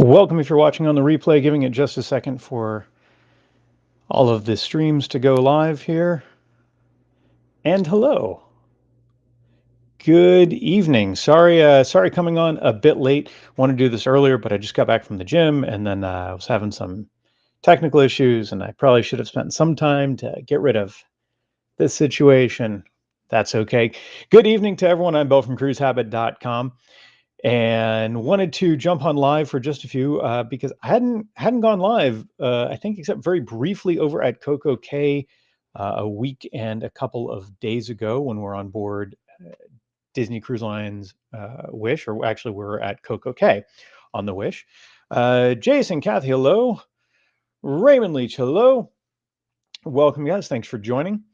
Welcome if you're watching on the replay, giving it just a second for all of the streams to go live here. And hello. Good evening. Sorry coming on a bit late. Wanted to do this earlier, but I just got back from the gym and then I was having some technical issues and I probably should have spent some time to get rid of this situation. That's okay. Good evening to everyone. I'm Bo from cruisehabit.com. And wanted to jump on live for just a few because I hadn't gone live, I think, except very briefly over at Coco K a week and a couple of days ago when we're on board Disney Cruise Line's Wish, or actually we're at Coco K on the Wish. Jason, Kathy, hello. Raymond Leach, hello. Welcome, guys. Thanks for joining.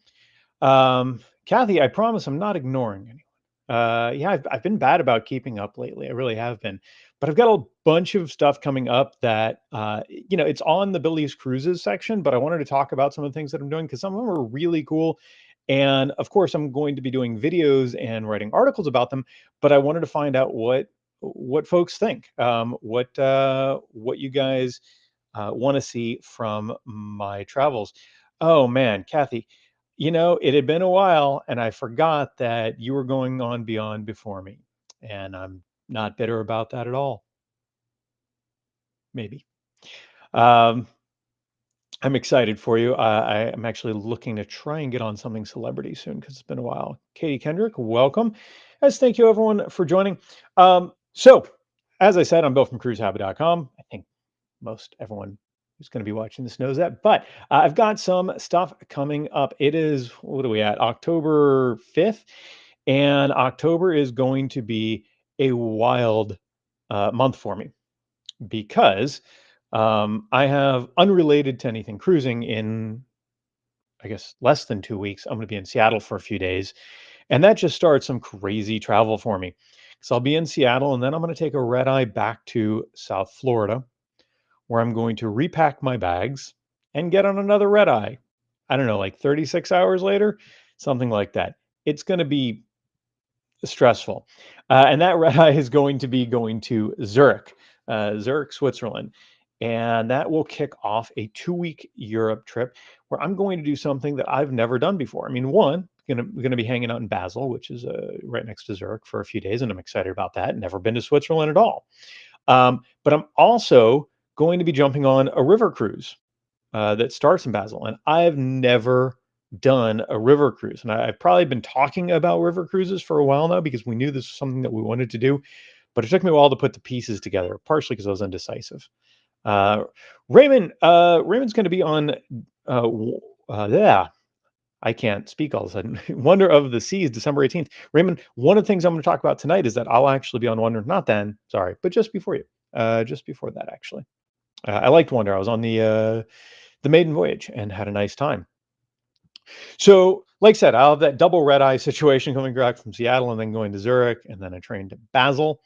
Kathy, I promise I'm not ignoring anyone. Yeah, I've been bad about keeping up lately. I really have been, but I've got a bunch of stuff coming up that it's on the Billy's Cruises section. But I wanted to talk about some of the things that I'm doing because some of them are really cool, and of course, I'm going to be doing videos and writing articles about them. But I wanted to find out what folks think, what you guys want to see from my travels. Oh man, Kathy, it had been a while and I forgot that you were going on beyond before me. And I'm not bitter about that at all. Maybe. Um, I'm excited for you. I am actually looking to try and get on something celebrity soon because it's been a while. Katie Kendrick, welcome. As thank you everyone for joining. So, as I said, I'm Bill from cruisehabit.com. I think most everyone who's going to be watching this knows that. But I've got some stuff coming up. It is, what are we at? October 5th. And October is going to be a wild month for me because I have, unrelated to anything cruising, in, I guess, less than 2 weeks, I'm going to be in Seattle for a few days. And that just starts some crazy travel for me. So I'll be in Seattle and then I'm going to take a red eye back to South Florida, where I'm going to repack my bags and get on another red eye. I don't know, like 36 hours later, something like that. It's going to be stressful. And that red eye is going to be going to Zurich, Zurich, Switzerland. And that will kick off a 2-week Europe trip where I'm going to do something that I've never done before. I mean, one, going to be hanging out in Basel, which is right next to Zurich, for a few days, and I'm excited about that. Never been to Switzerland at all. But I'm also going to be jumping on a river cruise that starts in Basel, and I've never done a river cruise. And I've probably been talking about river cruises for a while now because we knew this was something that we wanted to do, but it took me a while to put the pieces together, partially because I was indecisive. Uh, Raymond's going to be on. Yeah, I can't speak all of a sudden. Wonder of the Seas, December 18th. Raymond, one of the things I'm going to talk about tonight is that I'll actually be on Wonder, not then, sorry, but just before you. Just before that, actually. I liked Wonder. I was on the maiden voyage and had a nice time. So, like I said, I'll have that double red eye situation coming back from Seattle and then going to Zurich and then a train to Basel,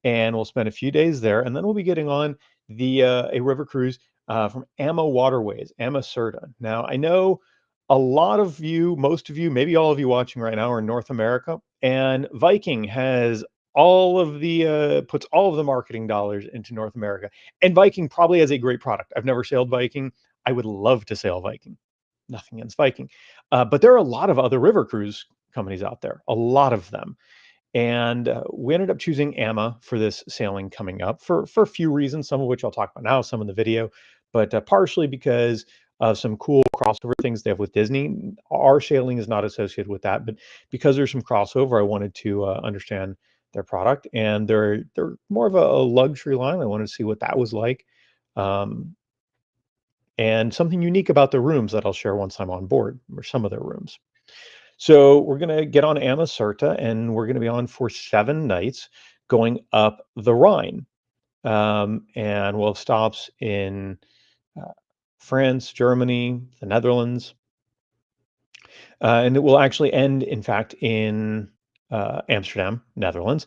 and we'll spend a few days there, and then we'll be getting on the a river cruise from Ama Waterways, Ama Certa. Now, I know a lot of you, most of you, maybe all of you watching right now are in North America, and Viking has all of the puts all of the marketing dollars into North America, and Viking probably has a great product. I've never sailed Viking. I would love to sail Viking. Nothing against Viking, but there are a lot of other river cruise companies out there, a lot of them. And we ended up choosing AMA for this sailing coming up for a few reasons, some of which I'll talk about now, some in the video, but partially because of some cool crossover things they have with Disney. Our sailing is not associated with that, but because there's some crossover, I wanted to understand their product, and they're more of a luxury line. I wanted to see what that was like, um, and something unique about the rooms that I'll share once I'm on board, or some of their rooms. So we're going to get on Amacerta and we're going to be on for 7 nights going up the Rhine. And we'll have stops in uh, France, Germany, the Netherlands. And it will actually end, in fact, in Amsterdam, Netherlands.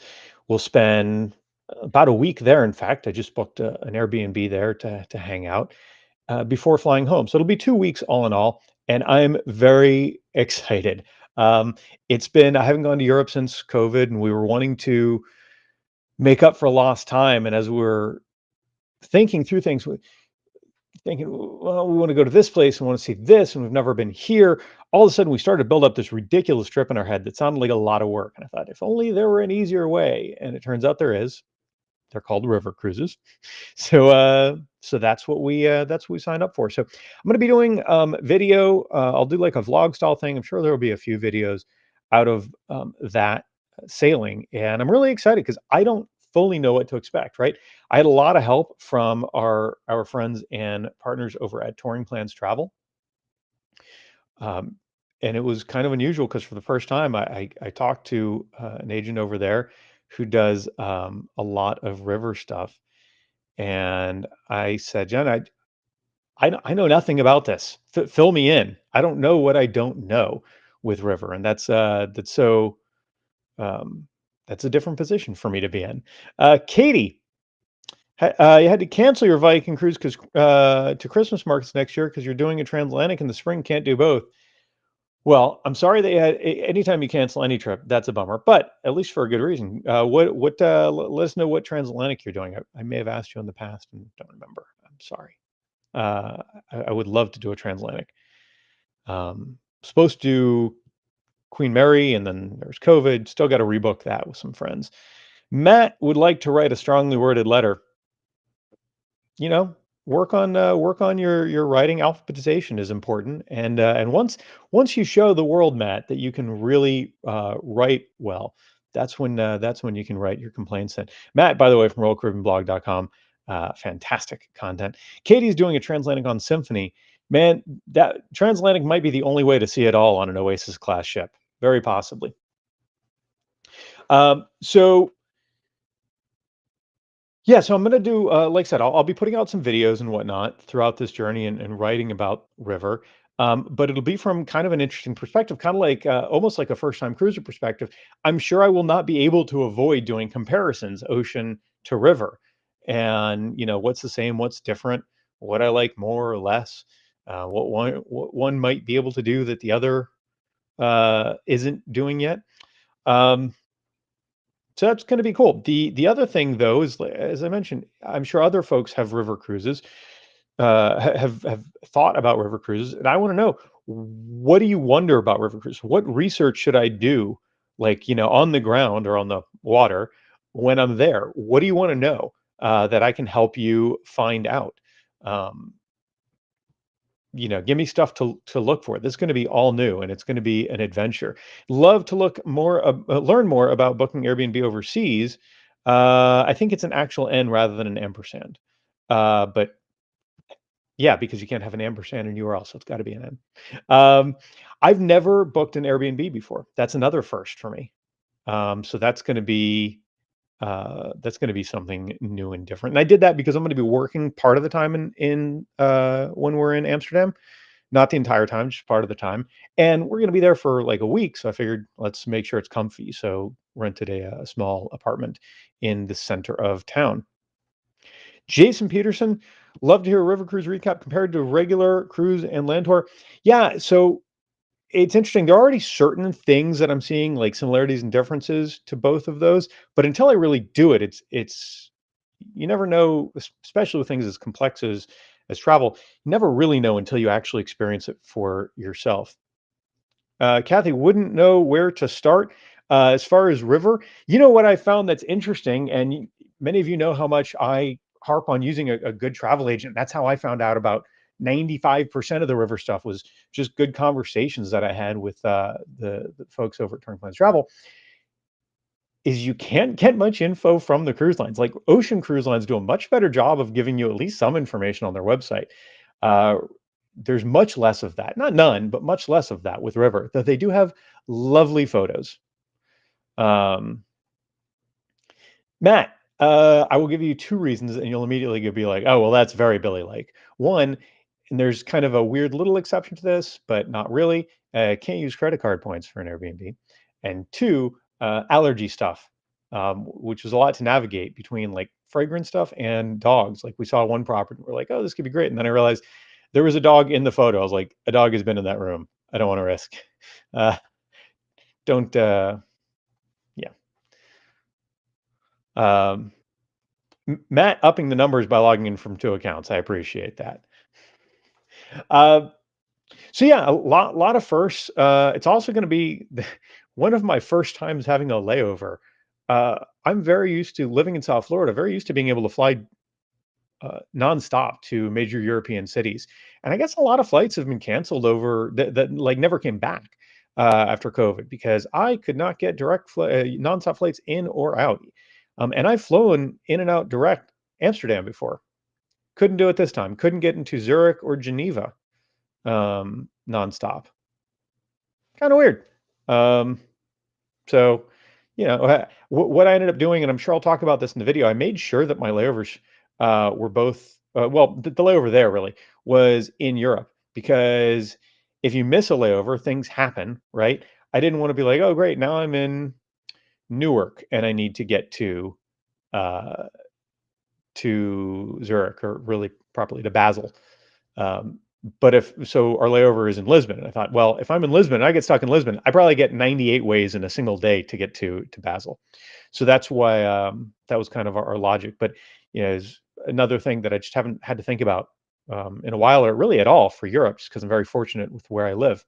We'll spend about a week there. In fact, I just booked an Airbnb there to hang out before flying home. So it'll be 2 weeks all in all, and I'm very excited. I haven't gone to Europe since COVID, and we were wanting to make up for lost time. And as we're thinking through things, thinking, well, we want to go to this place, we want to see this, and we've never been here. All of a sudden, we started to build up this ridiculous trip in our head that sounded like a lot of work. And I thought, if only there were an easier way. And it turns out there is. They're called river cruises. So that's what we signed up for. So I'm going to be doing video. I'll do like a vlog style thing. I'm sure there will be a few videos out of that sailing, and I'm really excited because I don't fully know what to expect. Right, I had a lot of help from our friends and partners over at Touring Plans Travel, um, and it was kind of unusual because for the first time I talked to an agent over there who does a lot of river stuff, and I said, "Jen, I know nothing about this. Fill me in. I don't know what I don't know with River." And um, that's a different position for me to be in. Katie, you had to cancel your Viking cruise because to Christmas markets next year because you're doing a transatlantic in the spring. Can't do both. Well, I'm sorry that anytime you cancel any trip, that's a bummer. But at least for a good reason. Let us know what transatlantic you're doing. I may have asked you in the past and don't remember. I'm sorry. Uh, I would love to do a transatlantic. Supposed to do Queen Mary, and then there's COVID. Still got to rebook that with some friends. Matt would like to write a strongly worded letter. You know, work on your writing. Alphabetization is important, and once you show the world, Matt, that you can really write well, that's when you can write your complaints in. Matt, by the way, from royalcaribbeanblog.com, fantastic content. Katie's doing a transatlantic on Symphony. Man, that transatlantic might be the only way to see it all on an Oasis class ship, very possibly. So yeah, so I'm gonna do, like I said, I'll be putting out some videos and whatnot throughout this journey and writing about River, but it'll be from kind of an interesting perspective, kind of like almost like a first-time cruiser perspective. I'm sure I will not be able to avoid doing comparisons, ocean to river, and what's the same, what's different, what I like more or less, what one might be able to do that the other isn't doing yet. Um, so that's going to be cool. The other thing though is, as I mentioned, I'm sure other folks have river cruises, have thought about river cruises, and I want to know, what do you wonder about river cruises? What research should I do, like on the ground or on the water when I'm there? What do you want to know that I can help you find out? Um, Give me stuff to look for. This is going to be all new, and it's going to be an adventure. Love to learn more about booking Airbnb overseas. I think it's an actual N rather than an ampersand. But yeah, because you can't have an ampersand in URL, so it's got to be an N. I've never booked an Airbnb before. That's another first for me. So that's going to be something new and different. And I did that because I'm going to be working part of the time in when we're in Amsterdam, not the entire time, just part of the time. And we're going to be there for like a week. So I figured let's make sure it's comfy. So rented a small apartment in the center of town. Jason Peterson, love to hear a river cruise recap compared to regular cruise and land tour. Yeah, so it's interesting. There are already certain things that I'm seeing, like similarities and differences to both of those. But until I really do it, it's you never know, especially with things as complex as travel. You never really know until you actually experience it for yourself. Kathy wouldn't know where to start. As far as river, what I found that's interesting, and many of you know how much I harp on using a good travel agent. That's how I found out about 95% of the river stuff was just good conversations that I had with the folks over at Turn Plans Travel. Is you can't get much info from the cruise lines. Like ocean cruise lines do a much better job of giving you at least some information on their website. Uh, there's much less of that, not none, but much less of that with river. Though they do have lovely photos. Um, Matt, I will give you two reasons, and you'll immediately be like, "Oh, well, that's very Billy-like." One, and there's kind of a weird little exception to this, but not really. Can't use credit card points for an Airbnb. And two, allergy stuff, which was a lot to navigate between like fragrance stuff and dogs. Like we saw one property, we're like, "Oh, this could be great," and then I realized there was a dog in the photo. I was like, "A dog has been in that room. I don't want to risk." Uh, don't. Yeah. Um, Matt upping the numbers by logging in from 2 accounts. I appreciate that. Uh, so yeah, a lot of firsts. It's also going to be one of my first times having a layover. I'm very used to living in South Florida, very used to being able to fly nonstop to major European cities. And I guess a lot of flights have been canceled over that like never came back after COVID because I could not get nonstop flights in or out. And I've flown in and out direct Amsterdam before. Couldn't do it this time. Couldn't get into Zurich or Geneva nonstop. Kind of weird. Um, So, what I ended up doing, and I'm sure I'll talk about this in the video, I made sure that my layovers were both, well, the layover there really was in Europe because if you miss a layover, things happen, right? I didn't want to be like, oh, great, now I'm in Newark and I need uh, to Zurich or really properly to Basel. Um, but if so, our layover is in Lisbon, and I thought, well, if I'm in Lisbon and I get stuck in Lisbon, I probably get 98 ways in a single day to get to Basel. So that's why that was kind of our logic. But is another thing that I just haven't had to think about in a while, or really at all for Europe, just because I'm very fortunate with where I live.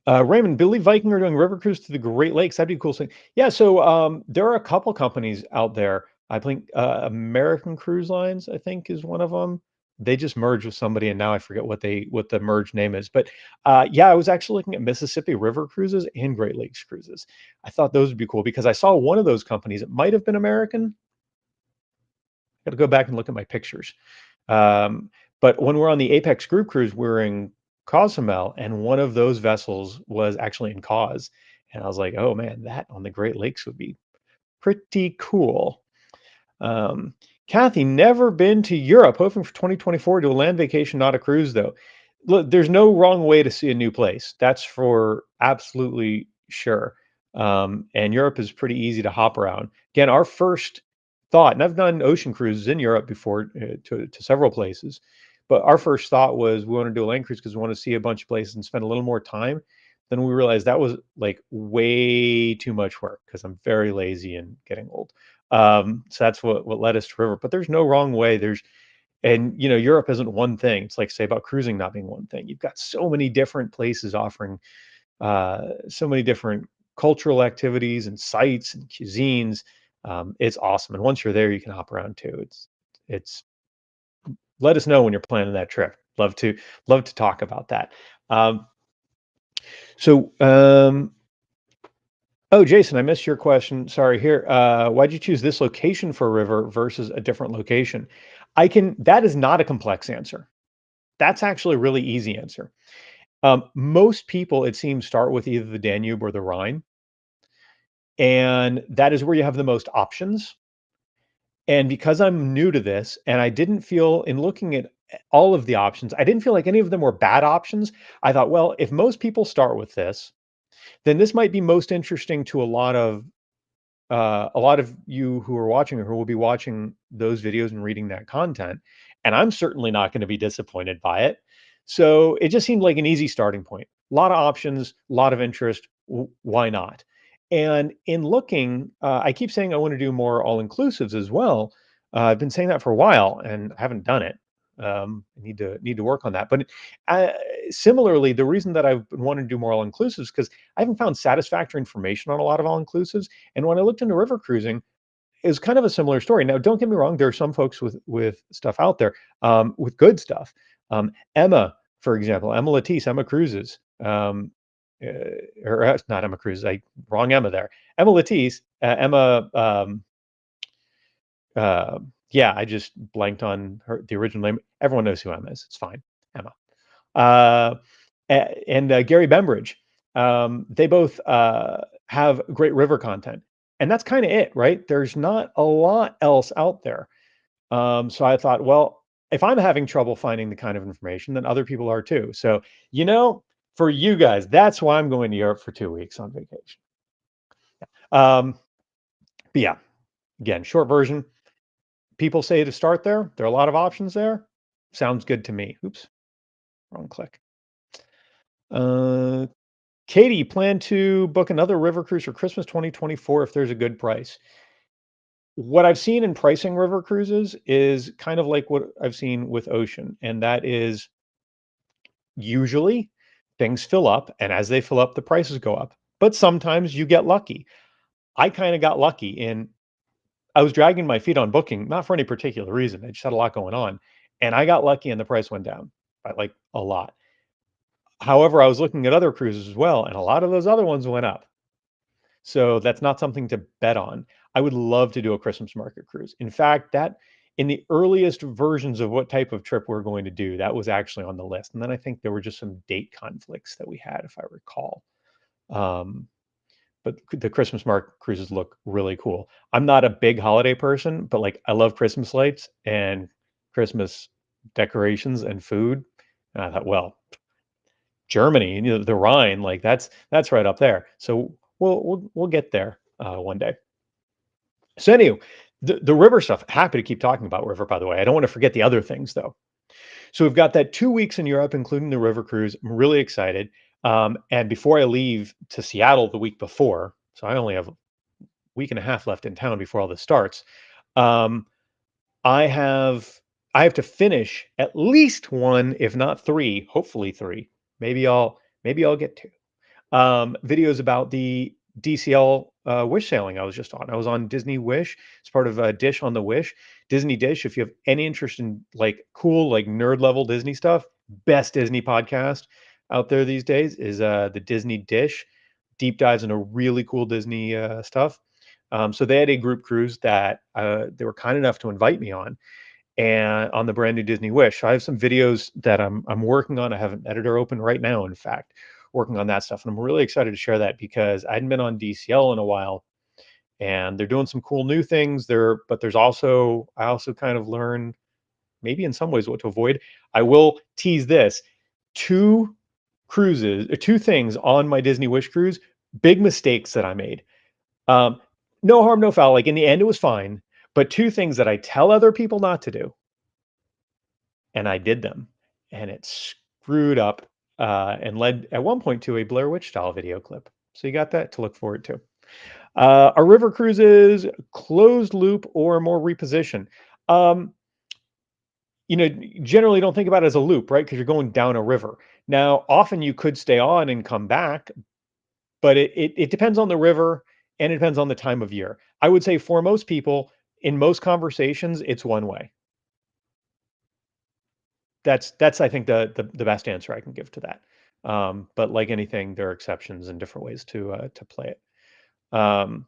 Raymond, Billy Viking are doing river cruise to the Great Lakes. That'd be a cool thing. Yeah, so there are a couple companies out there. I think American Cruise Lines, I think, is one of them. They just merged with somebody, and now I forget what the merged name is. But yeah, I was actually looking at Mississippi River cruises and Great Lakes cruises. I thought those would be cool because I saw one of those companies. It might have been American. Got to go back and look at my pictures. Um, but when we're on the Apex group cruise, we're in Cozumel, and one of those vessels was actually in Cause. And I was like, oh man, that on the Great Lakes would be pretty cool. Um, Kathy, never been to Europe, hoping for 2024 to a land vacation, not a cruise, though. Look, there's no wrong way to see a new place. That's for absolutely sure. And Europe is pretty easy to hop around. Again, our first thought, and I've done ocean cruises in Europe before to several places, but our first thought was we want to do a land cruise because we want to see a bunch of places and spend a little more time. Then we realized that was like way too much work because I'm very lazy and getting old. So that's what led us to river. But there's no wrong way. Europe isn't one thing. It's like say about cruising not being one thing. You've got so many different places offering so many different cultural activities and sites and cuisines. It's awesome. And once you're there, you can hop around too. It's let us know when you're planning that trip. Love to talk about that. Um, so Oh, Jason, I missed your question. Sorry. Here, why'd you choose this location for a river versus a different location? That is not a complex answer. That's actually a really easy answer. Most people, it seems, start with either the Danube or the Rhine, and that is where you have the most options. And because I'm new to this, and I didn't feel in looking at all of the options, I didn't feel like any of them were bad options. I thought, well, if most people start with this, then this might be most interesting to a lot of you who are watching or who will be watching those videos and reading that content, and I'm certainly not going to be disappointed by it. So it just seemed like an easy starting point. A lot of options, a lot of interest. Why not? And in looking, I keep saying I want to do more all inclusives as well. I've been saying that for a while and I haven't done it. I need to work on that. But uh, similarly, the reason that I've been wanting to do more all inclusives because I haven't found satisfactory information on a lot of all inclusives. And when I looked into river cruising, it was kind of a similar story. Now, don't get me wrong, there are some folks with stuff out there, with good stuff. Emma, for example, Emma Latisse, Emma Cruises, uh, or not Emma Cruises, I wrong Emma there. Emma Latisse, Emma. Yeah, I just blanked on the original name. Everyone knows who Emma is. It's fine, Emma. Uh, and Gary Bembridge. They both have great river content, and that's kind of it, right? There's not a lot else out there. So I thought, well, if I'm having trouble finding the kind of information, then other people are too. So for you guys, that's why I'm going to Europe for 2 weeks on vacation. Um, but yeah, again, short version. People say to start there. There are a lot of options there. Sounds good to me. Oops, wrong click. Uh, Katie, plan to book another river cruise for Christmas 2024 if there's a good price. What I've seen in pricing river cruises is kind of like what I've seen with ocean, and that is usually things fill up, and as they fill up, the prices go up. But sometimes you get lucky. I kind of got lucky in I was dragging my feet on booking, not for any particular reason. I just had a lot going on. And I got lucky and the price went down by like a lot. However, I was looking at other cruises as well, and a lot of those other ones went up. So that's not something to bet on. I would love to do a Christmas market cruise. In fact, that in the earliest versions of what type of trip we're going to do, that was actually on the list. And then I think there were just some date conflicts that we had, if I recall. Um, but the Christmas market cruises look really cool. I'm not a big holiday person, but like I love Christmas lights and Christmas decorations and food. And I thought, well, Germany, the Rhine, like that's right up there. So we'll get there one day. So anyway, the river stuff. Happy to keep talking about river. By the way, I don't want to forget the other things though. So we've got that 2 weeks in Europe, including the river cruise. I'm really excited. And before I leave to Seattle the week before, so I only have a week and a half left in town before all this starts. Um, I have I have to finish at least one, if not three, hopefully three. Maybe I'll get two videos about the DCL Wish sailing I was just on. I was on Disney Wish. It's part of Dish on the Wish. Disney Dish. If you have any interest in like cool, like nerd level Disney stuff, best Disney podcast out there these days is the Disney Dish. Deep dives into really cool Disney stuff. So they had a group cruise that they were kind enough to invite me on, and on the brand new Disney Wish. So I have some videos that I'm working on. I have an editor open right now, in fact, working on that stuff. And I'm really excited to share that because I hadn't been on DCL in a while and they're doing some cool new things there, but there's also I also kind of learn maybe in some ways what to avoid. I will tease this. Two two things on my Disney Wish cruise, big mistakes that I made. Um, no harm, no foul. Like in the end, it was fine. But two things that I tell other people not to do and I did them, and it screwed up and led at one point to a Blair Witch style video clip. So you got that to look forward to. Are river cruises closed loop or more reposition? Um, you know, generally don't think about it as a loop, right? Because you're going down a river. Now, often you could stay on and come back, but it depends on the river and it depends on the time of year. I would say for most people, in most conversations, it's one way. That's I think the best answer I can give to that. But like anything, there are exceptions and different ways to play it. Um,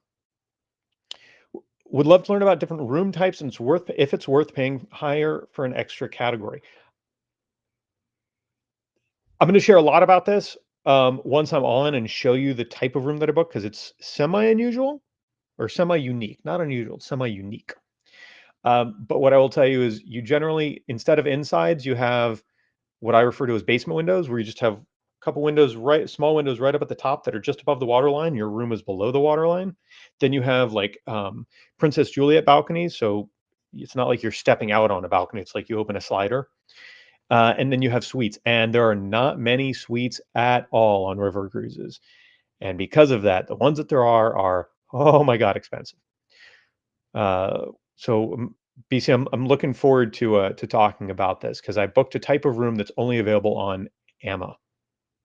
would love to learn about different room types and it's worth if it's worth paying higher for an extra category. I'm going to share a lot about this once I'm on and show you the type of room that I book because it's semi unusual or semi unique, not unusual, semi unique. But what I will tell you is you generally instead of insides, you have what I refer to as basement windows, where you just have a couple windows, right, small windows right up at the top that are just above the water line. Your room is below the water line. Then you have like Princess Juliet balconies, so it's not like you're stepping out on a balcony. It's like you open a slider, and then you have suites, and there are not many suites at all on river cruises. And because of that, the ones that there are oh my god expensive. So BC, I'm looking forward to talking about this because I booked a type of room that's only available on Emma,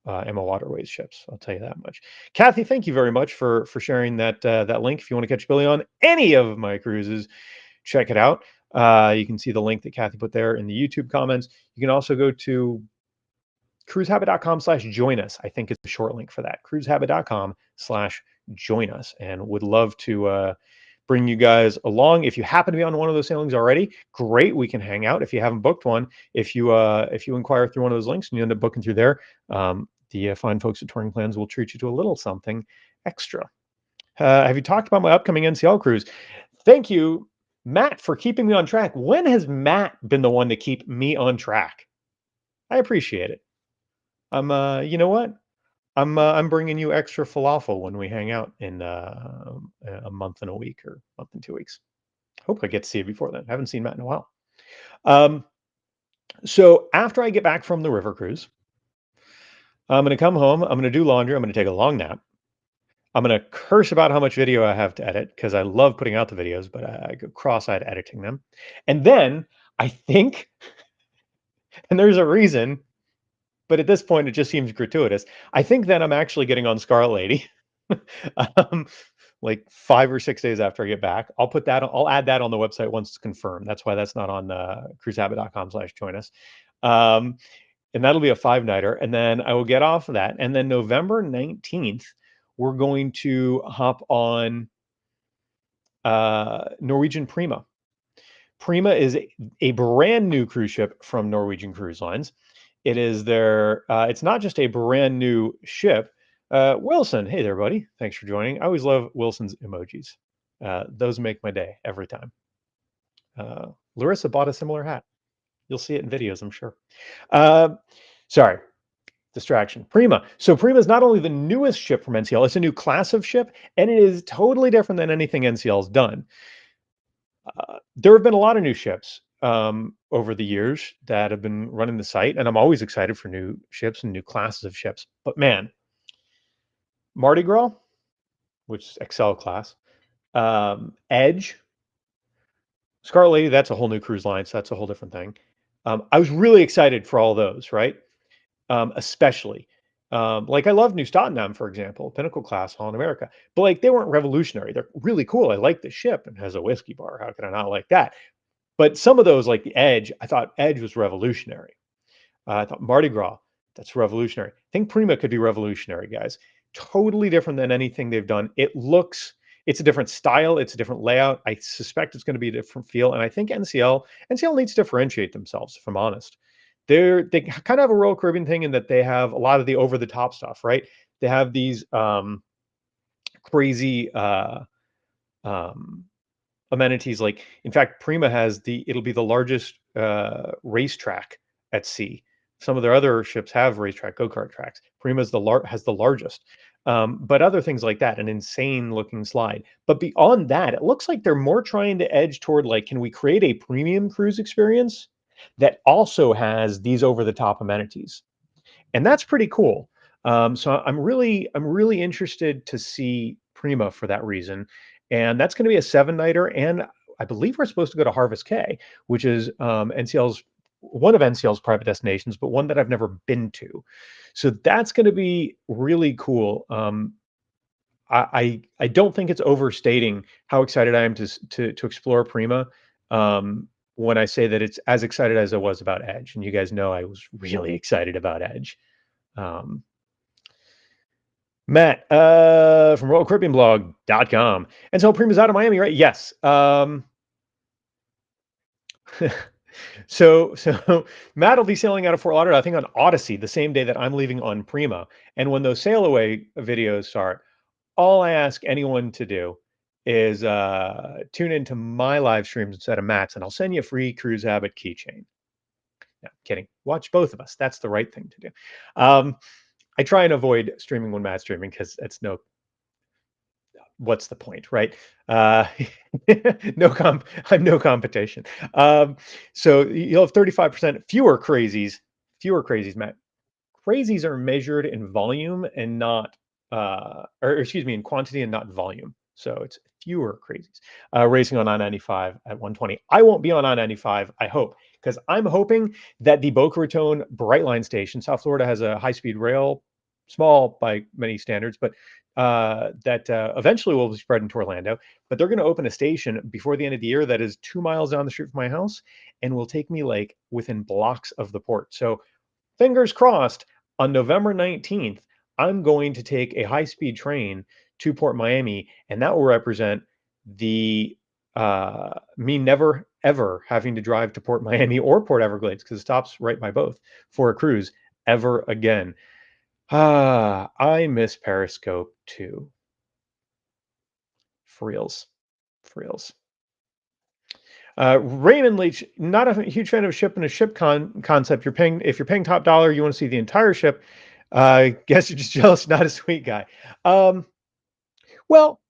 Emma Waterways ships. I'll tell you that much. Kathy, thank you very much for sharing that link. If you want to catch Billy on any of my cruises, check it out. You can see the link that Kathy put there in the YouTube comments. You can also go to cruisehabit.com/join us. I think it's a short link for that. Cruisehabit.com/join us, and would love to bring you guys along. If you happen to be on one of those sailings already, great. We can hang out. If you haven't booked one, if you inquire through one of those links and you end up booking through there, the fine folks at Touring Plans will treat you to a little something extra. Have you talked about my upcoming NCL cruise? Thank you, Matt, for keeping me on track. When has Matt been the one to keep me on track? I appreciate it. You know what? I'm bringing you extra falafel when we hang out in a month and a week or month and 2 weeks. Hope I get to see you before then. Haven't seen Matt in a while. Um, so after I get back from the river cruise, I'm going to come home. I'm going to do laundry. I'm going to take a long nap. I'm gonna curse about how much video I have to edit because I love putting out the videos, but I go cross-eyed editing them. And then I think, and there's a reason, but at this point it just seems gratuitous. I think then I'm actually getting on Scarlet Lady, um, like 5 or 6 days after I get back. I'll add that on the website once it's confirmed. That's why that's not on cruisehabit.com/join us. Um, and that'll be a 5-nighter. And then I will get off of that. And then November 19th, we're going to hop on Norwegian Prima. Prima is a brand new cruise ship from Norwegian Cruise Lines. It is it's not just a brand new ship. Wilson, hey there, buddy. Thanks for joining. I always love Wilson's emojis. Those make my day every time. Larissa bought a similar hat. You'll see it in videos, I'm sure. Uh, sorry, distraction. Prima. So Prima is not only the newest ship from NCL, it's a new class of ship, and it is totally different than anything NCL's done. There have been a lot of new ships over the years that have been running the site, and I'm always excited for new ships and new classes of ships. But man, Mardi Gras, which is Excel class, Edge, Scarlet Lady, that's a whole new cruise line, so that's a whole different thing. I was really excited for all those, right? Especially. Like I love New Tottenham, for example, Pinnacle class, Holland America, but like they weren't revolutionary. They're really cool. I like the ship and has a whiskey bar. How can I not like that? But some of those, like the Edge, I thought Edge was revolutionary. I thought Mardi Gras, that's revolutionary. I think Prima could be revolutionary, guys. Totally different than anything they've done. It's a different style, it's a different layout. I suspect it's going to be a different feel. And I think NCL needs to differentiate themselves, if I'm honest. They kind of have a Royal Caribbean thing in that they have a lot of the over the top stuff, right? They have these crazy um, amenities. Like, in fact, Prima it'll be the largest racetrack at sea. Some of their other ships have racetrack go-kart tracks. Prima's has the largest. But other things like that, an insane looking slide. But beyond that, it looks like they're more trying to edge toward like, can we create a premium cruise experience that also has these over the top amenities? And that's pretty cool. So I'm really interested to see Prima for that reason, and that's going to be a 7-nighter. And I believe we're supposed to go to Harvest Caye, which is NCL's one of NCL's private destinations, but one that I've never been to. So that's going to be really cool. I don't think it's overstating how excited I am to explore Prima. When I say that it's as excited as I was about Edge, and you guys know I was really excited about Edge. Um, Matt from RoyalCaribbeanBlog.com. And so Prima's out of Miami, right? Yes. So Matt will be sailing out of Fort Lauderdale, I think, on Odyssey the same day that I'm leaving on Prima. And when those sail away videos start, all I ask anyone to do is tune into my live streams instead of Matt's, and I'll send you a free Cruise Habit keychain. No, kidding. Watch both of us. That's the right thing to do. I try and avoid streaming when Matt's streaming because what's the point, right? Uh, I'm no competition. So you'll have 35% fewer crazies, Matt. Crazies are measured in volume and not, or excuse me, in quantity and not volume. So it's fewer crazies racing on I-95 at 120. I won't be on I-95, I hope, because I'm hoping that the Boca Raton Brightline station, South Florida has a high-speed rail, small by many standards, but that eventually will be spread into Orlando. But they're going to open a station before the end of the year that is 2 miles down the street from my house and will take me like within blocks of the port. So fingers crossed, on November 19th, I'm going to take a high-speed train to Port Miami, and that will represent the me never ever having to drive to Port Miami or Port Everglades, because it stops right by both, for a cruise ever again. I miss Periscope too. For reals. For reals. Raymond Leach, not a huge fan of ship and a ship concept. If you're paying top dollar, you want to see the entire ship. Guess you're just jealous, not a sweet guy. Um, well,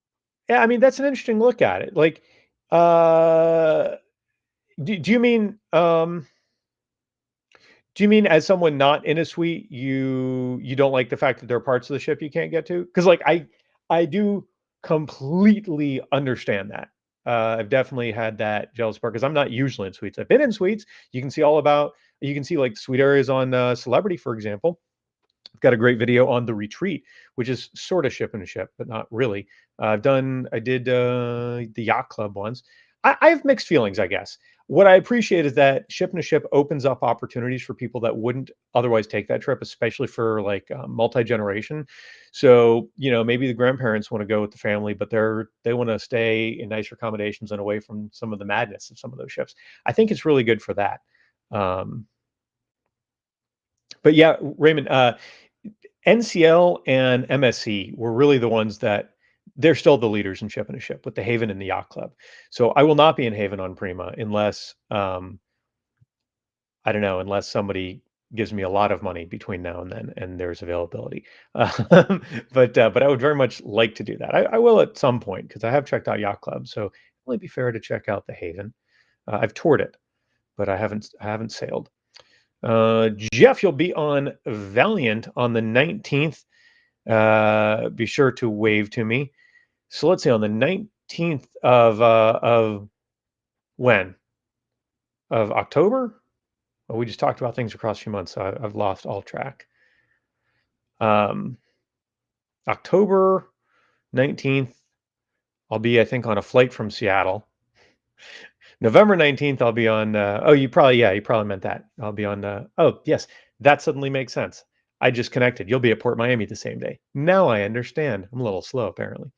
yeah, I mean that's an interesting look at it. Like, uh, do you mean as someone not in a suite, you don't like the fact that there are parts of the ship you can't get to? Because like I do completely understand that. I've definitely had that jealous part because I'm not usually in suites. I've been in suites. You can see all about. You can see like suite areas on Celebrity, for example. I've got a great video on the retreat, which is sort of ship and a ship, but not really. I did the yacht club once. I have mixed feelings, I guess. What I appreciate is that ship and a ship opens up opportunities for people that wouldn't otherwise take that trip, especially for like multi generation. So maybe the grandparents want to go with the family, but they want to stay in nicer accommodations and away from some of the madness of some of those ships. I think it's really good for that. Um, but yeah, Raymond, NCL and MSC were really the ones that they're still the leaders in ship and a ship with the Haven and the Yacht Club. So I will not be in Haven on Prima unless I don't know, unless somebody gives me a lot of money between now and then and there's availability. But I would very much like to do that. I will at some point because I have checked out Yacht Club. So it might be fair to check out the Haven. I've toured it, but I haven't sailed. Jeff, you'll be on Valiant on the 19th. Be sure to wave to me. So let's see, on the 19th of when? Of October? Oh, we just talked about things across a few months, so I've lost all track. Um, October 19th, I'll be, I think, on a flight from Seattle. November 19th, I'll be on, you probably meant that. I'll be on, oh, yes, that suddenly makes sense. I just connected. You'll be at Port Miami the same day. Now I understand. I'm a little slow, apparently.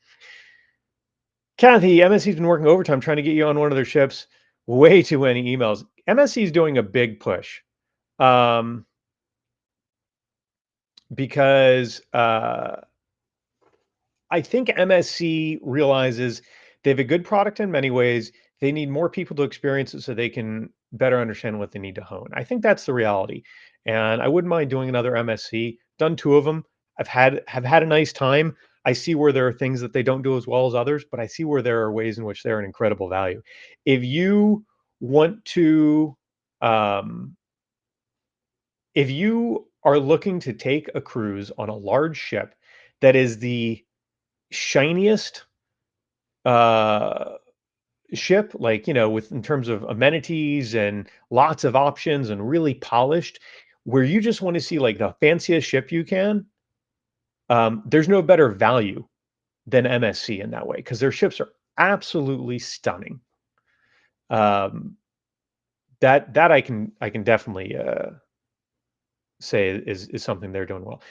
Kathy, MSC's been working overtime trying to get you on one of their ships. Way too many emails. MSC is doing a big push um, because I think MSC realizes they have a good product in many ways. They need more people to experience it so they can better understand what they need to hone. I think that's the reality. And I wouldn't mind doing another MSC. Done two of them. Have had a nice time. I see where there are things that they don't do as well as others, but I see where there are ways in which they're an incredible value. If you want to um, if you are looking to take a cruise on a large ship that is the shiniest uh ship, like with in terms of amenities and lots of options and really polished, where you just want to see like the fanciest ship you can, there's no better value than MSC in that way because their ships are absolutely stunning. um that I can definitely say is something they're doing well.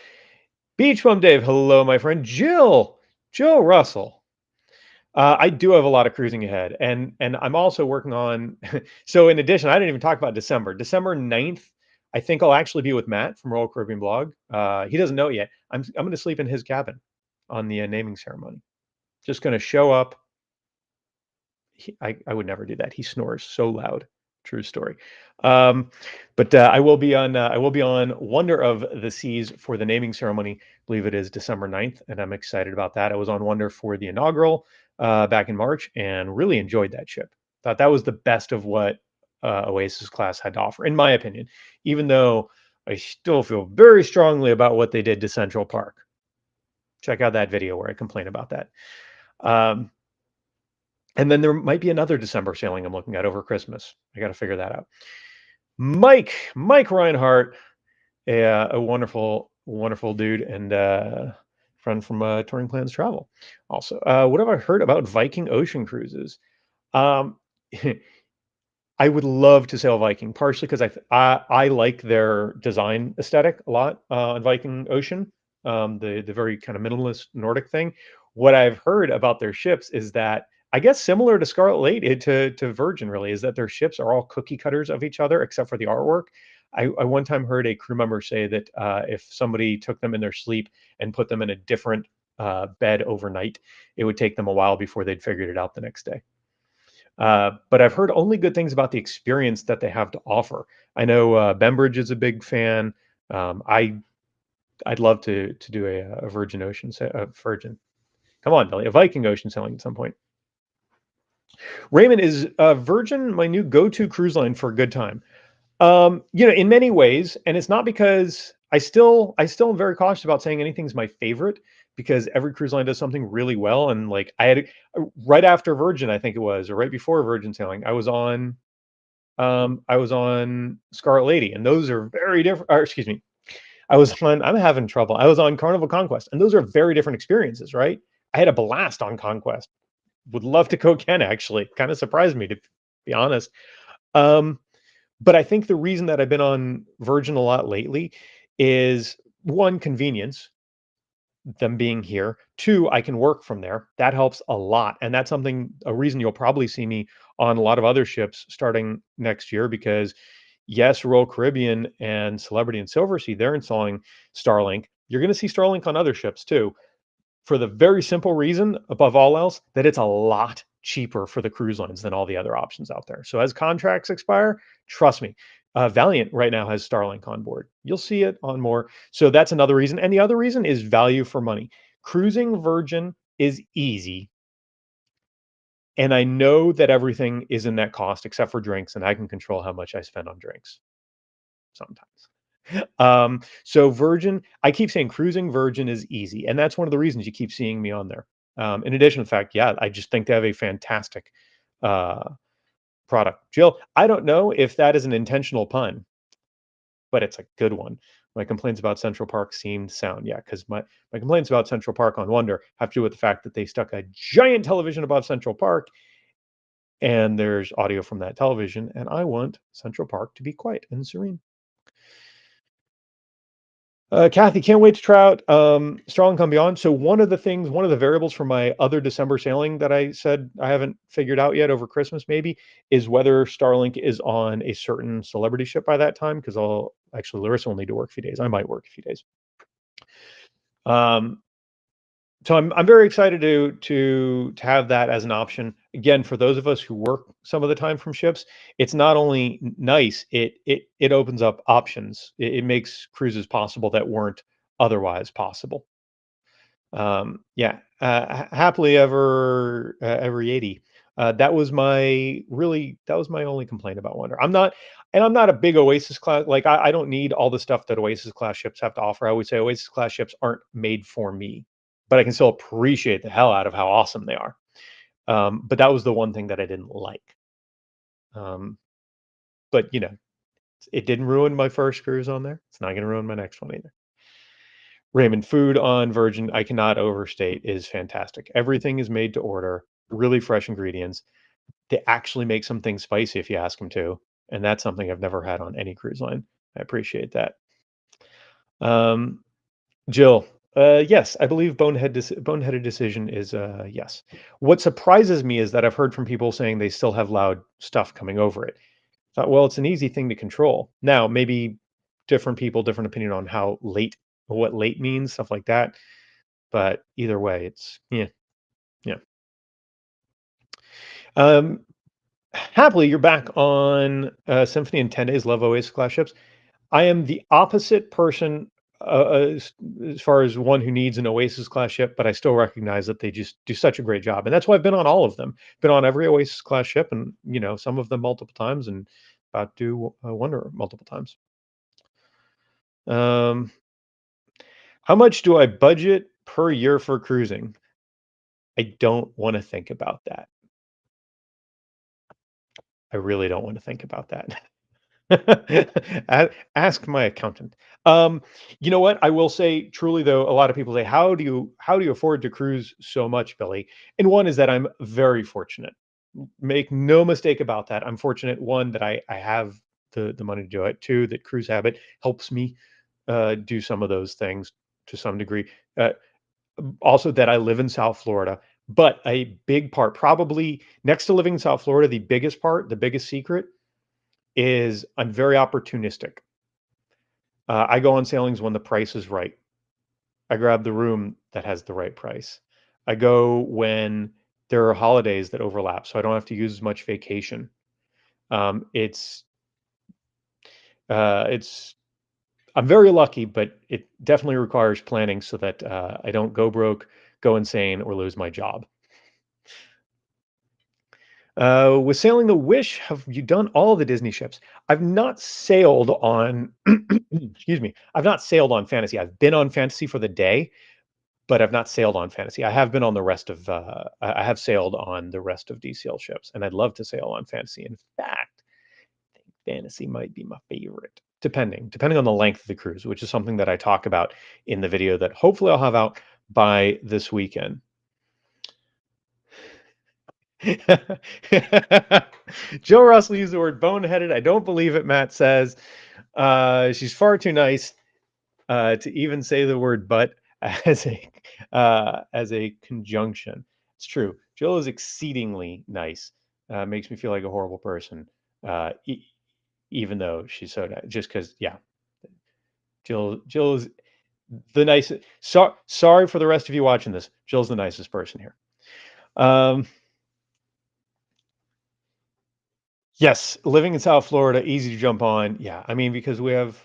Beach Bum Dave, hello my friend. Jill Russell. I do have a lot of cruising ahead, and I'm also working on. So in addition, I didn't even talk about December. December 9th, I think I'll actually be with Matt from Royal Caribbean Blog. He doesn't know yet. I'm going to sleep in his cabin on the naming ceremony. Just going to show up. I would never do that. He snores so loud. True story. Um, but I will be on Wonder of the Seas for the naming ceremony. I believe it is December 9th, and I'm excited about that. I was on Wonder for the inaugural back in March and really enjoyed that ship. Thought that was the best of what Oasis class had to offer, in my opinion. Even though I still feel very strongly about what they did to Central Park. Check out that video where I complain about that. Um, and then there might be another December sailing I'm looking at over Christmas. I got to figure that out. Mike Reinhardt, a wonderful, wonderful dude and friend from Touring Plans Travel. Also, what have I heard about Viking Ocean cruises? Um, I would love to sail Viking, partially because I like their design aesthetic a lot on Viking Ocean, the very kind of minimalist Nordic thing. What I've heard about their ships is that I guess similar to Scarlet Lady to Virgin really is that their ships are all cookie cutters of each other except for the artwork. I one time heard a crew member say that if somebody took them in their sleep and put them in a different bed overnight, it would take them a while before they'd figured it out the next day. But I've heard only good things about the experience that they have to offer. I know Bembridge is a big fan. I'd love to do a Virgin Ocean Virgin. Come on, Billy, a Viking Ocean sailing at some point. Raymond, is Virgin my new go-to cruise line for a good time? In many ways, and it's not because I still am very cautious about saying anything's my favorite because every cruise line does something really well. And like I had right after Virgin, I think it was, or right before Virgin sailing, I was on Scarlet Lady, and those are very different. Or excuse me, I was on. I'm having trouble. I was on Carnival Conquest, and those are very different experiences, right? I had a blast on Conquest. Would love to go again. Actually, kind of surprised me, to be honest. Um, but I think the reason that I've been on Virgin a lot lately is one, convenience, them being here. Two, I can work from there. That helps a lot. And that's a reason you'll probably see me on a lot of other ships starting next year because, yes, Royal Caribbean and Celebrity and Silversea, they're installing Starlink. You're going to see Starlink on other ships too, for the very simple reason, above all else, that it's a lot cheaper for the cruise lines than all the other options out there. So as contracts expire, trust me, Valiant right now has Starlink on board. You'll see it on more. So that's another reason. And the other reason is value for money. Cruising Virgin is easy. And I know that everything is in that cost except for drinks, and I can control how much I spend on drinks sometimes. So Virgin, I keep saying cruising Virgin is easy, and that's one of the reasons you keep seeing me on there. In addition to the fact, yeah, I just think they have a fantastic uh, product. Jill, I don't know if that is an intentional pun, but it's a good one. My complaints about Central Park seemed sound. Yeah, because my complaints about Central Park on Wonder have to do with the fact that they stuck a giant television above Central Park, and there's audio from that television, and I want Central Park to be quiet and serene. Kathy, can't wait to try out Starlink Come Beyond. So one of the variables for my other December sailing that I said I haven't figured out yet over Christmas, maybe, is whether Starlink is on a certain celebrity ship by that time. Because I'll actually Larissa will need to work a few days. I might work a few days. Um, so I'm very excited to have that as an option. Again, for those of us who work some of the time from ships, it's not only nice, it opens up options. It makes cruises possible that weren't otherwise possible. Yeah, happily ever 80. That was my only complaint about Wonder. I'm not a big Oasis class. Like I don't need all the stuff that Oasis class ships have to offer. I would say Oasis class ships aren't made for me, but I can still appreciate the hell out of how awesome they are. But that was the one thing that I didn't like. Um, but it didn't ruin my first cruise on there. It's not going to ruin my next one either. Raymond, food on Virgin, I cannot overstate, is fantastic. Everything is made to order, really fresh ingredients. They actually make some things spicy if you ask them to, and that's something I've never had on any cruise line. I appreciate that. Um, Jill, yes, I believe boneheaded decision is yes. What surprises me is that I've heard from people saying they still have loud stuff coming over it. Thought, well, it's an easy thing to control. Now, maybe different people, different opinion on what late means, stuff like that. But either way, it's yeah, yeah. Um, Happily, you're back on Symphony in 10 days. Love Oasis class ships. I am the opposite person as far as one who needs an Oasis class ship, but I still recognize that they just do such a great job, and that's why I've been on all of them. Been on every Oasis class ship, and some of them multiple times, and about to Wonder multiple times. Um, how much do I budget per year for cruising? I don't want to think about that. I really don't want to think about that. Ask my accountant. Um, you know what? I will say truly though, a lot of people say, how do you afford to cruise so much, Billy? And one is that I'm very fortunate. Make no mistake about that. I'm fortunate, one, that I have the money to do it. Two, that Cruise Habit helps me do some of those things to some degree. Uh, Also that I live in South Florida. But a big part, probably next to living in South Florida, the biggest part, the biggest secret is I'm very opportunistic. I go on sailings when the price is right. I grab the room that has the right price. I go when there are holidays that overlap, so I don't have to use as much vacation. Um, it's it's I'm very lucky, but it definitely requires planning so that I don't go broke, go insane, or lose my job. With sailing the Wish, have you done all the Disney ships? I've not sailed on, excuse me, I've not sailed on Fantasy. I've been on Fantasy for the day, but I've not sailed on Fantasy. I have been on the rest of, I have sailed on the rest of DCL ships, and I'd love to sail on Fantasy. In fact, Fantasy might be my favorite, depending on the length of the cruise, which is something that I talk about in the video that hopefully I'll have out by this weekend. Joe Russell used the word boneheaded. I don't believe it, Matt says. She's far too nice to even say the word but as a conjunction. It's true. Jill is exceedingly nice. Makes me feel like a horrible person, even though she's so nice. Just because, yeah, Jill is the nicest. Sorry for the rest of you watching this. Jill's the nicest person here. Yes, living in South Florida, easy to jump on. Yeah, I mean because we have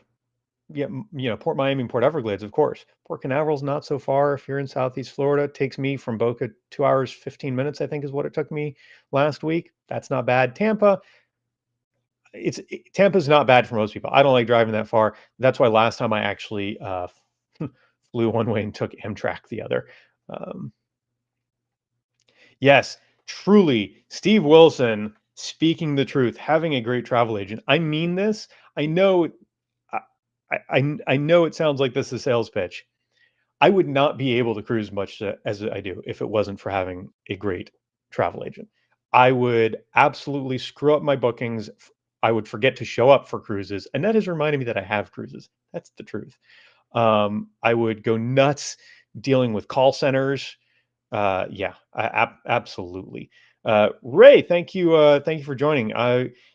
yeah, Port Miami and Port Everglades, of course. Port Canaveral's not so far if you're in Southeast Florida. It takes me from Boca 2 hours, 15 minutes, I think is what it took me last week. That's not bad. Tampa's not bad for most people. I don't like driving that far. That's why last time I actually flew one way and took Amtrak the other. Um, yes, truly, Steve Wilson speaking the truth, having a great travel agent. I mean this. I know I, I know it sounds like this is a sales pitch. I would not be able to cruise much as I do if it wasn't for having a great travel agent. I would absolutely screw up my bookings. I would forget to show up for cruises, and that has reminded me that I have cruises. That's the truth. I would go nuts dealing with call centers. Yeah, absolutely. Ray, thank you for joining.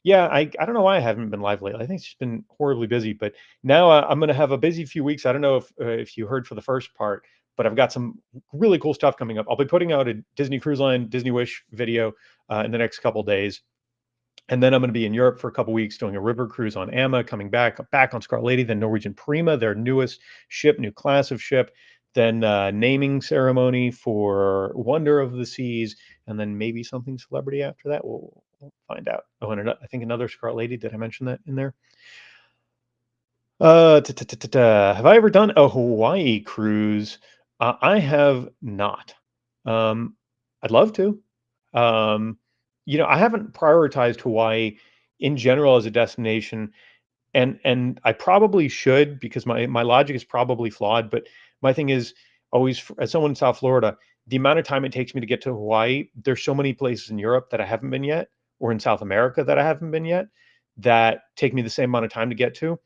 Yeah, I don't know why I haven't been live lately. I think it's just been horribly busy, but now I'm going to have a busy few weeks. I don't know if you heard for the first part, but I've got some really cool stuff coming up. I'll be putting out a Disney Cruise Line Disney Wish video in the next couple days. And then I'm going to be in Europe for a couple weeks doing a river cruise on Amma, coming back on Scarlet Lady, then Norwegian Prima, their newest ship, new class of ship, then naming ceremony for Wonder of the Seas, and then maybe something celebrity after that. We'll find out. Oh, and I think another Scarlet Lady. Did I mention that in there? Have I ever done a Hawaii cruise? I have not. Um, I'd love to. Um, I haven't prioritized Hawaii in general as a destination, and I probably should because my logic is probably flawed. But my thing is always, as someone in South Florida, the amount of time it takes me to get to Hawaii, there's so many places in Europe that I haven't been yet, or in South America that I haven't been yet, that take me the same amount of time to get to.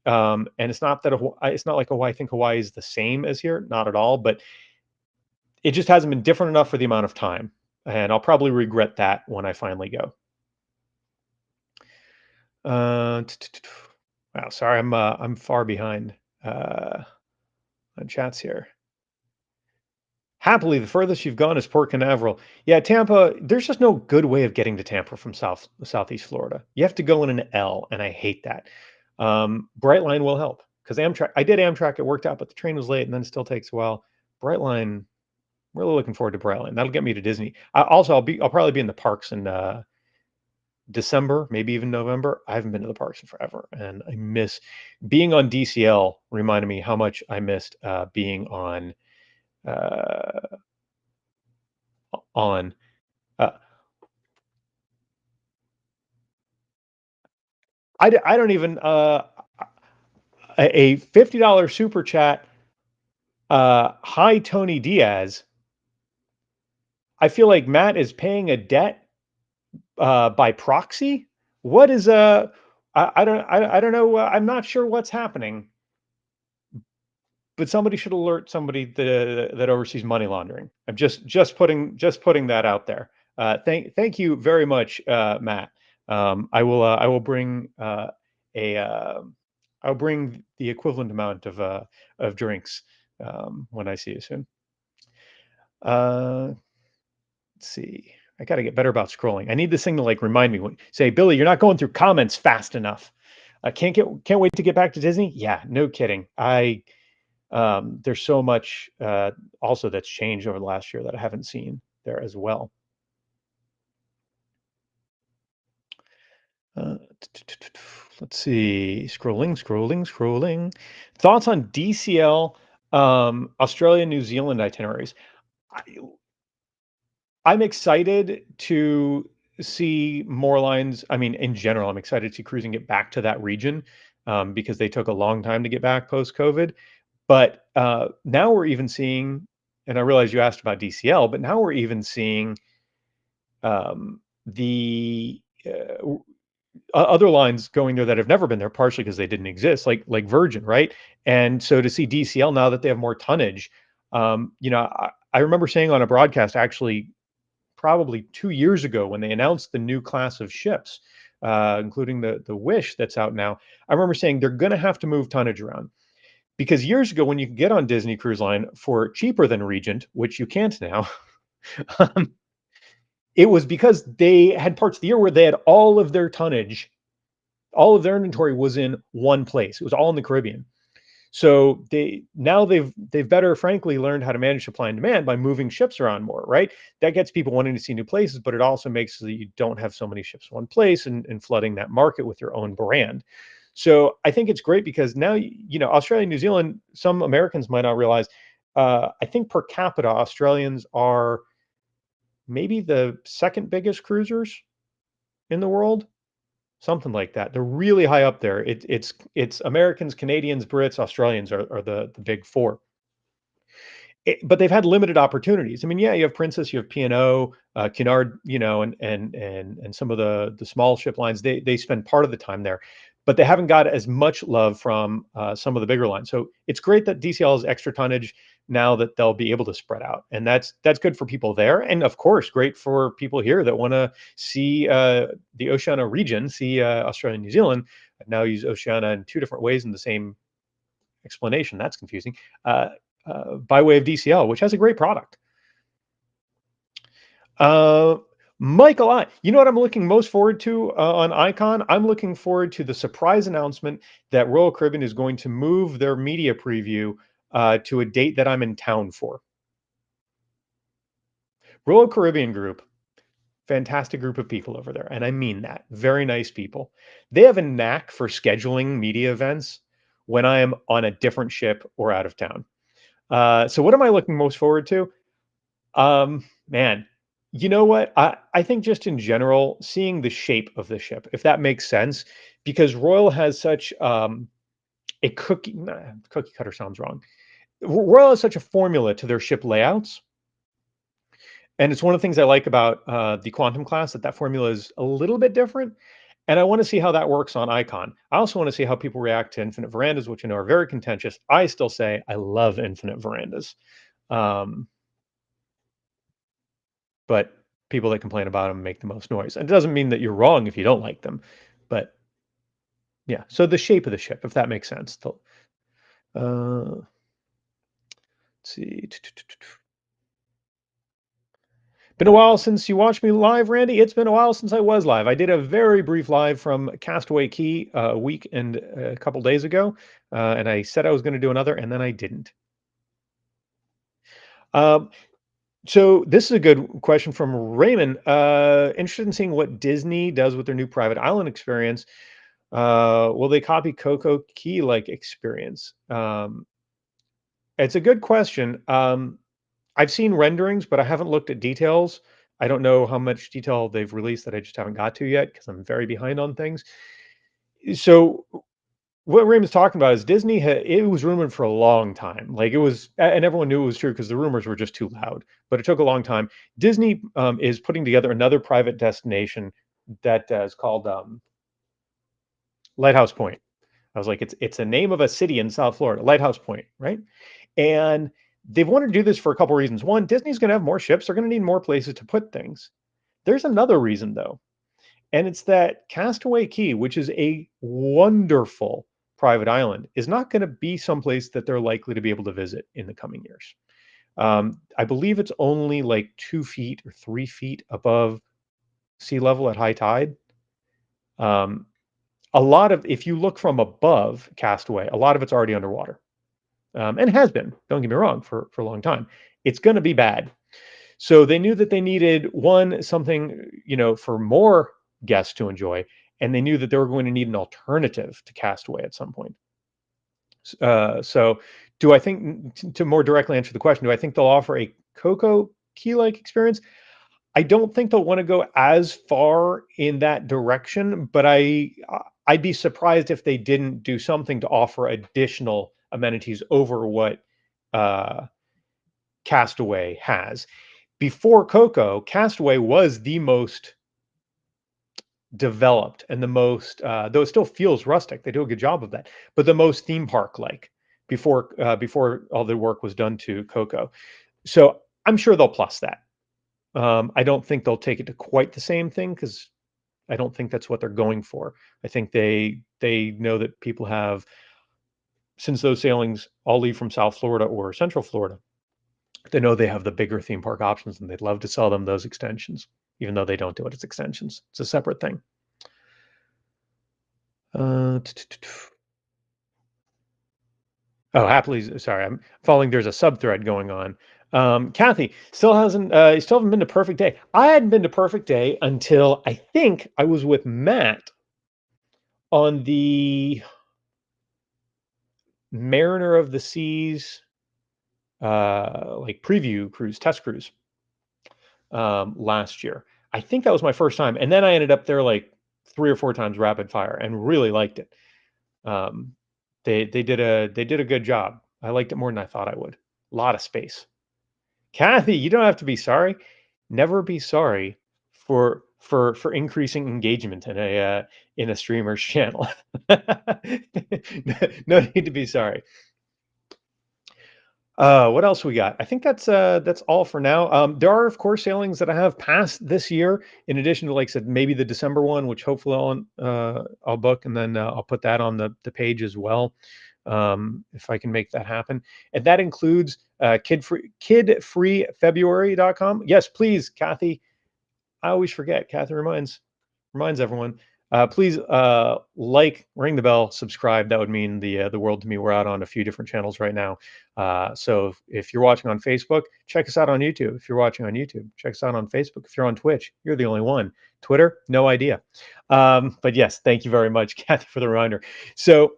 And it's not that it's not like Hawaii. I think Hawaii is the same as here, not at all, but it just hasn't been different enough for the amount of time. And I'll probably regret that when I finally go. Uh, wow, sorry, I'm far behind on chats here. Happily, the furthest you've gone is Port Canaveral. Yeah, Tampa. There's just no good way of getting to Tampa from Southeast Florida. You have to go in an L, and I hate that. Brightline will help because Amtrak. I did Amtrak. It worked out, but the train was late, and then it still takes a while. Brightline. Really looking forward to Brightline. That'll get me to Disney. I'll probably be in the parks in December, maybe even November. I haven't been to the parks in forever, and I miss being on DCL. Reminded me how much I missed being uh, on. Uh, I don't even a $50 super chat. Hi Tony Diaz. I feel like Matt is paying a debt by proxy. What is I don't know. I'm not sure what's happening, but somebody should alert somebody that oversees money laundering. I'm just putting that out there. Thank you very much, Matt. I will bring a I'll bring the equivalent amount of drinks when I see you soon. Let's see. I got to get better about scrolling. I need this thing to like remind me when say, Billy, you're not going through comments fast enough. I can't wait to get back to Disney. Yeah, no kidding. There's so much also that's changed over the last year that I haven't seen there as well. Uh, let's see. Scrolling. Thoughts on DCL Australia, New Zealand itineraries. I I'm excited to see more lines. I mean, in general, I'm excited to see cruising get back to that region, because they took a long time to get back post-COVID. But, now we're even seeing, and I realize you asked about DCL, but now we're even seeing, the, other lines going there that have never been there, partially because they didn't exist, like Virgin, right? And so to see DCL now that they have more tonnage, I remember saying on a broadcast actually probably 2 years ago when they announced the new class of ships, including the Wish that's out now. I remember saying they're gonna have to move tonnage around because years ago when you could get on Disney Cruise Line for cheaper than Regent, which you can't now, um, it was because they had parts of the year where they had all of their tonnage, all of their inventory was in one place. It was all in the Caribbean. So they've better, frankly, learned how to manage supply and demand by moving ships around more, right? That gets people wanting to see new places, but it also makes so that you don't have so many ships in one place and flooding that market with your own brand. So I think it's great because now Australia, New Zealand. Some Americans might not realize. I think per capita, Australians are maybe the second biggest cruisers in the world, something like that. They're really high up there. It's Americans, Canadians, Brits, Australians are the big four. But they've had limited opportunities. I mean, yeah, you have Princess, you have P&O, Cunard, and some of the small ship lines. They spend part of the time there, but they haven't got as much love from some of the bigger lines. So it's great that DCL has extra tonnage now that they'll be able to spread out, and that's good for people there, and of course, great for people here that want to see the Oceania region, see Australia and New Zealand. I now use Oceania in two different ways in the same explanation. That's confusing. Uh, by way of DCL, which has a great product. Uh, Michael, you know what I'm looking most forward to on Icon? I'm looking forward to the surprise announcement that Royal Caribbean is going to move their media preview to a date that I'm in town for. Royal Caribbean Group, fantastic group of people over there, and I mean that. Very nice people. They have a knack for scheduling media events when I am on a different ship or out of town. So what am I looking most forward to? Man, you know what? I think just in general, seeing the shape of the ship, if that makes sense, because Royal has such a cookie cutter sounds wrong. Royal has such a formula to their ship layouts, and it's one of the things I like about the Quantum class that formula is a little bit different. And I want to see how that works on Icon. I also want to see how people react to Infinite Verandas, which I know are very contentious. I still say I love Infinite Verandas. Um, but people that complain about them make the most noise. And it doesn't mean that you're wrong if you don't like them, but yeah. So the shape of the ship, if that makes sense. Let's see. Been a while since you watched me live, Randy. It's been a while since I was live. I did a very brief live from Castaway Key a week and a couple days ago, and I said I was going to do another, and then I didn't. Um, So this is a good question from Raymond. Interested in seeing what Disney does with their new private island experience. Will they copy Coco Key like experience? It's a good question. I've seen renderings, but I haven't looked at details. I don't know how much detail they've released that I just haven't got to yet because I'm very behind on things. So what Raymond's talking about is Disney it was rumored for a long time. Like it was, and everyone knew it was true because the rumors were just too loud. But it took a long time. Disney is putting together another private destination that is called Lighthouse Point. I was like, it's a name of a city in South Florida, Lighthouse Point, right? And they've wanted to do this for a couple reasons. One, Disney's going to have more ships; they're going to need more places to put things. There's another reason though, and it's that Castaway Key, which is a wonderful private island, is not going to be someplace that they're likely to be able to visit in the coming years. I believe it's only like 2 feet or 3 feet above sea level at high tide. Um, a lot of, if you look from above Castaway, a lot of it's already underwater, and has been. Don't get me wrong, for a long time. It's going to be bad. So they knew that they needed one something, for more guests to enjoy, and they knew that they were going to need an alternative to Castaway at some point. So Do I think to more directly answer the question, do I think they'll offer a Coco key-like experience? I don't think they'll want to go as far in that direction, but I'd be surprised if they didn't do something to offer additional amenities over what uh, Castaway has. Before Coco, Castaway was the most developed and the most, though it still feels rustic. They do a good job of that, but the most theme park like before all the work was done to Coco. So I'm sure they'll plus that. I don't think they'll take it to quite the same thing because I don't think that's what they're going for. I think they know that people have, since those sailings all leave from South Florida or Central Florida, they know they have the bigger theme park options and they'd love to sell them those extensions, even though they don't do it as extensions. It's a separate thing. Uh, oh, happily, sorry, I'm following. There's a sub thread going on. Kathy still haven't been to Perfect Day. I hadn't been to Perfect Day until I think I was with Matt on the Mariner of the Seas like preview cruise, test cruise last year. I think that was my first time, and then I ended up there like 3 or 4 times rapid fire and really liked it. Um, they did a good job. I liked it more than I thought I would. A lot of space. Kathy, you don't have to be sorry. Never be sorry for increasing engagement in a streamer's channel. No need to be sorry. What else we got? I think that's all for now. There are of course sailings that I have passed this year, in addition to like I said, maybe the December one, which hopefully I'll book, and then I'll put that on the page as well, if I can make that happen. And that includes kidfreefebruary.com. Yes, please, Kathy. I always forget. Kathy reminds everyone. Please ring the bell, subscribe. That would mean the world to me. We're out on a few different channels right now. So if you're watching on Facebook, check us out on YouTube. If you're watching on YouTube, check us out on Facebook. If you're on Twitch, you're the only one. Twitter, no idea. But yes, thank you very much, Kathy, for the reminder. So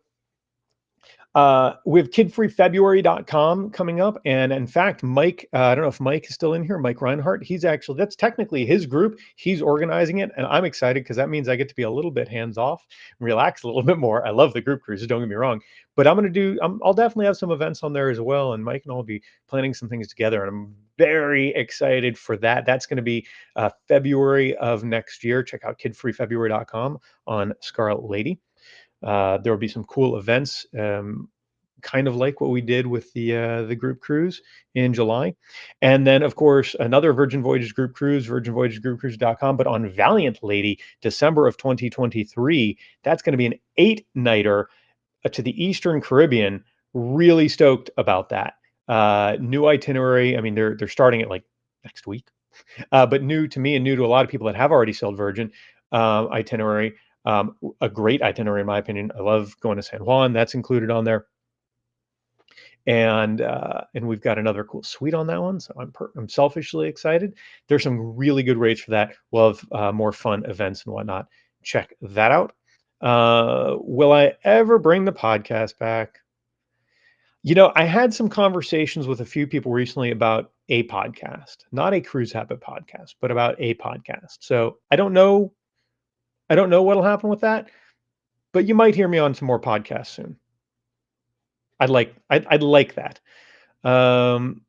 we have kidfreefebruary.com coming up. And in fact, Mike, I don't know if Mike is still in here, Mike Reinhardt, that's technically his group. He's organizing it. And I'm excited because that means I get to be a little bit hands off and relax a little bit more. I love the group cruises, don't get me wrong. But I'll definitely have some events on there as well. And Mike and I'll be planning some things together. And I'm very excited for that. That's going to be February of next year. Check out kidfreefebruary.com on Scarlet Lady. There will be some cool events, kind of like what we did with the group cruise in July. And then, of course, another Virgin Voyages group cruise, virginvoyagesgroupcruise.com, but on Valiant Lady, December of 2023. That's going to be an 8-nighter to the Eastern Caribbean. Really stoked about that. New itinerary. I mean, they're starting it like next week, but new to me and new to a lot of people that have already sailed Virgin itinerary. A great itinerary, in my opinion. I love going to San Juan. That's included on there, and we've got another cool suite on that one. So I'm selfishly excited. There's some really good rates for that. We'll have more fun events and whatnot. Check that out. Will I ever bring the podcast back? I had some conversations with a few people recently about a podcast, not a cruise habit podcast, but about a podcast. So I don't know. I don't know what'll happen with that, but you might hear me on some more podcasts soon. I'd like that. Um,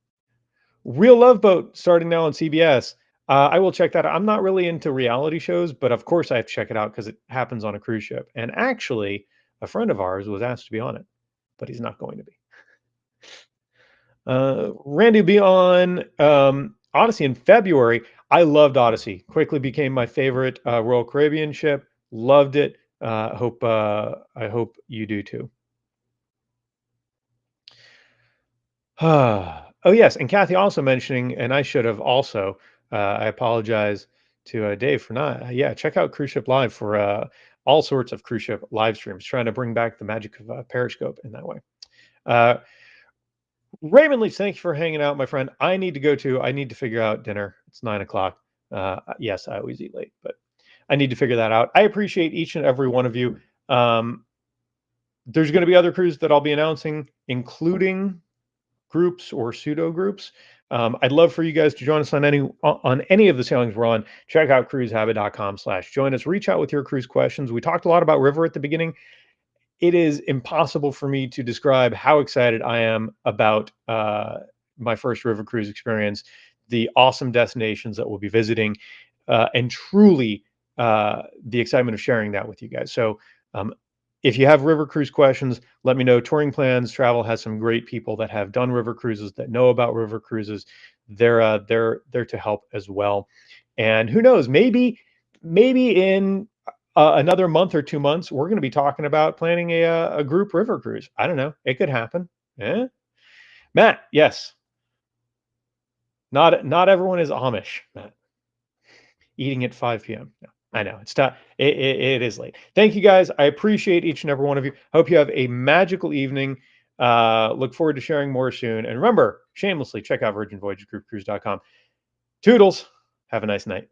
Real Love Boat starting now on CBS. I will check that out. I'm not really into reality shows, but of course I have to check it out because it happens on a cruise ship. And actually, a friend of ours was asked to be on it, but he's not going to be. Randy will be on Odyssey in February. I loved Odyssey. Quickly became my favorite Royal Caribbean ship. Loved it. I hope you do too. Oh yes, and Kathy also mentioning, and I should have also. I apologize to Dave for not. Yeah, check out Cruise Ship Live for all sorts of cruise ship live streams. Trying to bring back the magic of Periscope in that way. Uh, Raymond Leach, thank you for hanging out, my friend. I need to go to. I need to figure out dinner. It's 9 o'clock. Yes, I always eat late, but I need to figure that out. I appreciate each and every one of you. There's going to be other crews that I'll be announcing, including groups or pseudo groups. I'd love for you guys to join us on any of the sailings we're on. Check out cruisehabit.com/join us. Reach out with your cruise questions. We talked a lot about river at the beginning. It is impossible for me to describe how excited I am about my first river cruise experience, the awesome destinations that we'll be visiting, and truly the excitement of sharing that with you guys. So, um, if you have river cruise questions, let me know. Touring Plans Travel has some great people that have done river cruises that know about river cruises. They're to help as well. And who knows, maybe in another month or 2 months, we're going to be talking about planning a group river cruise. I don't know. It could happen. Yeah. Matt, yes. Not everyone is Amish, Matt. Eating at 5 p.m. No, I know. It's not it is late. Thank you guys. I appreciate each and every one of you. Hope you have a magical evening. Look forward to sharing more soon. And remember, shamelessly check out virginvoyagesgroupcruise.com. Toodles. Have a nice night.